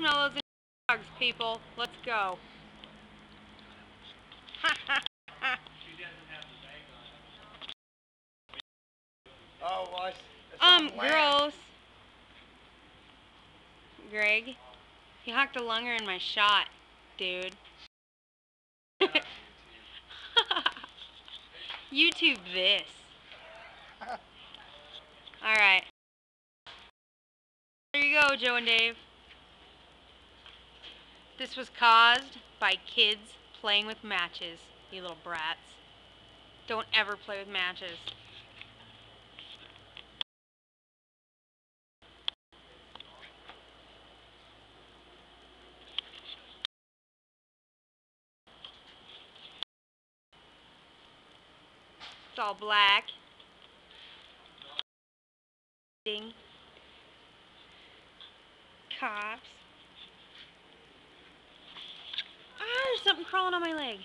marshmallows and dogs, people. Let's go. Oh, well, it's gross. Greg, you hocked a lunger in my shot, dude. YouTube this. Alright. There you go, Joe and Dave. This was caused by kids playing with matches, you little brats. Don't ever play with matches. It's all black. Cops. Ah, there's something crawling on my leg.